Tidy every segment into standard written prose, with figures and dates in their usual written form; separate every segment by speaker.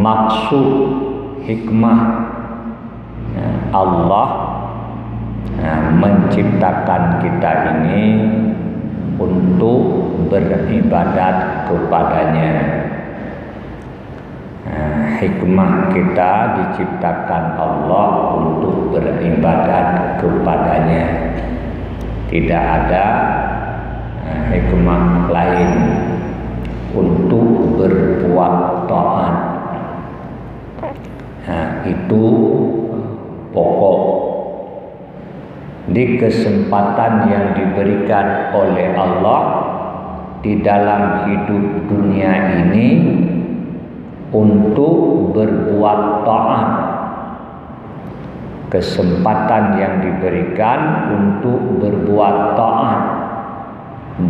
Speaker 1: maksud hikmah Allah menciptakan kita ini untuk beribadat kepadanya. Hikmah kita diciptakan Allah untuk beribadat kepadanya. Tidak ada hikmah lain untuk berbuat taat. Itu pokok. Di kesempatan yang diberikan oleh Allah di dalam hidup dunia ini untuk berbuat taat. Kesempatan yang diberikan untuk berbuat taat,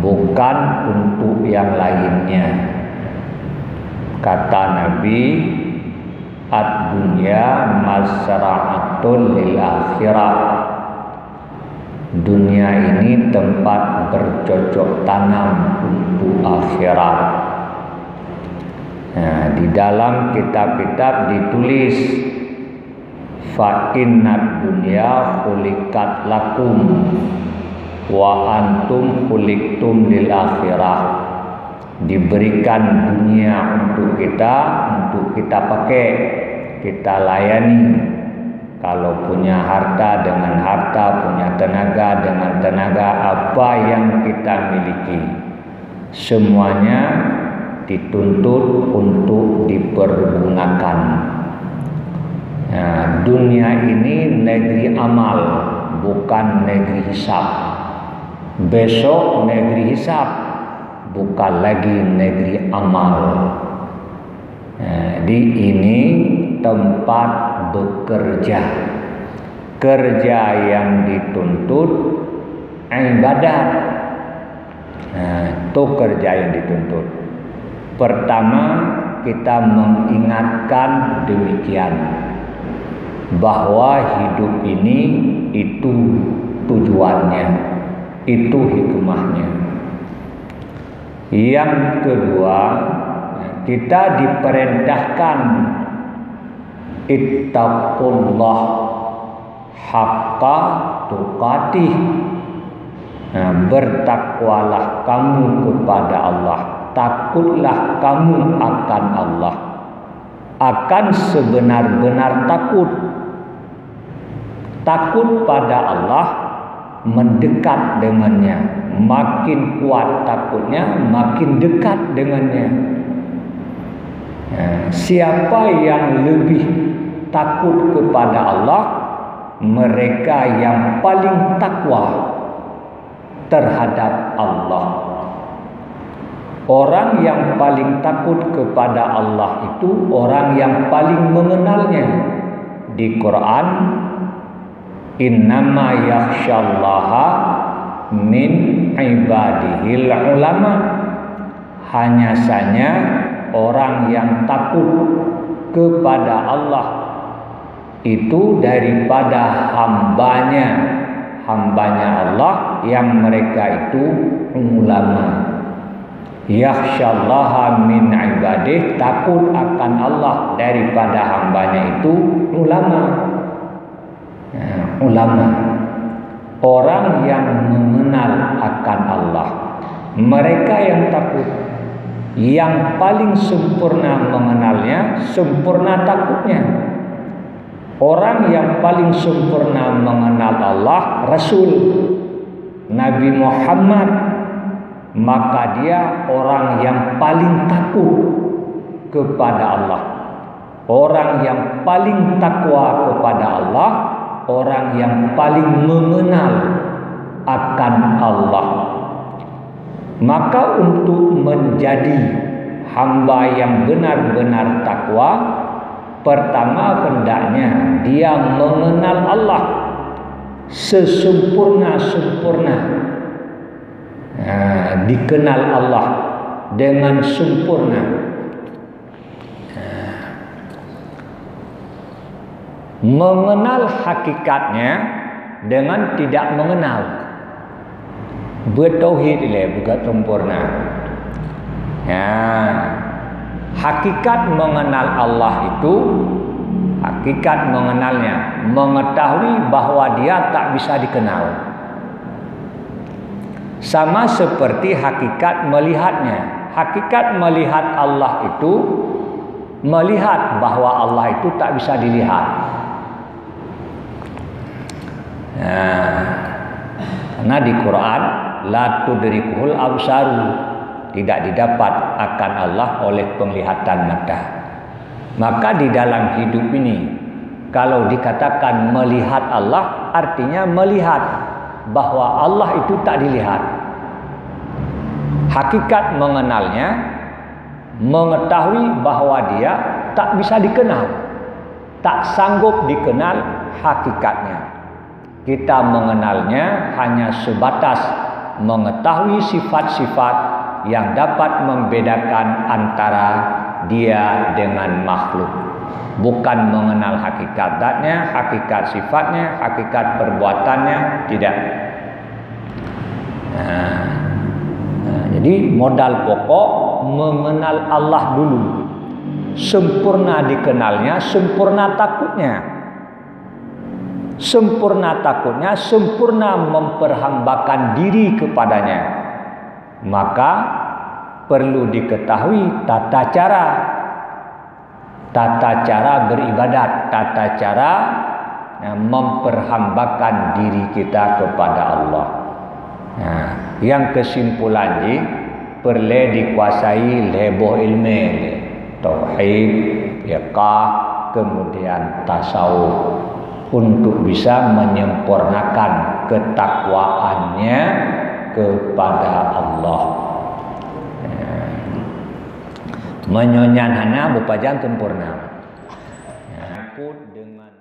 Speaker 1: bukan untuk yang lainnya. Kata Nabi, ad-dunya mazra'atun lil akhirah. Dunia ini tempat bercocok tanam untuk akhirat. Di dalam kitab-kitab ditulis, fa innad dunya khuliqat lakum wa antum khuliqtum lil akhirah. Diberikan dunia untuk kita pakai, kita layani. Kalau punya harta dengan harta, punya tenaga dengan tenaga, apa yang kita miliki, semuanya dituntut untuk dipergunakan. Dunia ini negeri amal, bukan negeri hisab. Besok negeri hisab, bukan lagi negeri amal. Di ini tempat bekerja. Kerja yang dituntut ibadat. Itu kerja yang dituntut. Pertama, kita mengingatkan demikian, bahwa hidup ini itu tujuannya, itu hikmahnya. Yang kedua, kita diperintahkan ittaqullah haqqa tuqatih. Bertakwalah kamu kepada Allah, takutlah kamu akan Allah, akan sebenar-benar takut. Takut pada Allah, mendekat dengannya. Makin kuat takutnya, makin dekat dengannya. Siapa yang lebih takut kepada Allah? Mereka yang paling takwa terhadap Allah. Orang yang paling takut kepada Allah itu orang yang paling mengenalnya. Di Quran, innama yakhsyallaha min ibadihil ulama. Hanya saja orang yang takut kepada Allah itu daripada hambanya Allah yang mereka itu ulama. Yakhsyallaha min ibadih, takut akan Allah daripada hambanya itu ulama. Ulama, orang yang mengenal akan Allah, mereka yang takut. Yang paling sempurna mengenalnya, sempurna takutnya. Orang yang paling sempurna mengenal Allah, Rasul Nabi Muhammad, maka dia orang yang paling takut kepada Allah. Orang yang paling takwa kepada Allah, orang yang paling mengenal akan Allah. Maka untuk menjadi hamba yang benar-benar takwa, pertama hendaknya dia mengenal Allah sesempurna-sempurna. Dikenal Allah dengan sempurna. Mengenal hakikatnya dengan tidak mengenal. Bertauhid le bukan sempurna. Hakikat mengenal Allah itu, hakikat mengenalnya, mengetahui bahwa dia tak bisa dikenal. Sama seperti hakikat melihatnya. Hakikat melihat Allah itu melihat bahwa Allah itu tak bisa dilihat. Karena di Quran la tudrikuhul absaru, tidak didapat akan Allah oleh penglihatan mata. Maka di dalam hidup ini kalau dikatakan melihat Allah, artinya melihat bahwa Allah itu tak dilihat. Hakikat mengenalnya, mengetahui bahwa dia tak bisa dikenal, tak sanggup dikenal hakikatnya. Kita mengenalnya hanya sebatas mengetahui sifat-sifat yang dapat membedakan antara dia dengan makhluk. Bukan mengenal hakikat zatnya, hakikat sifatnya, hakikat perbuatannya, tidak. Jadi modal pokok mengenal Allah dulu. Sempurna dikenalnya, sempurna takutnya. Sempurna takutnya, sempurna memperhambakan diri kepadanya. Maka perlu diketahui tata cara beribadat, tata cara memperhambakan diri kita kepada Allah. Yang kesimpulan ji perlu dikuasai leboh ilmu, tauhid, fiqh, kemudian tasawuf, untuk bisa menyempurnakan ketakwaannya kepada Allah. Menyonyan hana bupajang sempurna. Dengan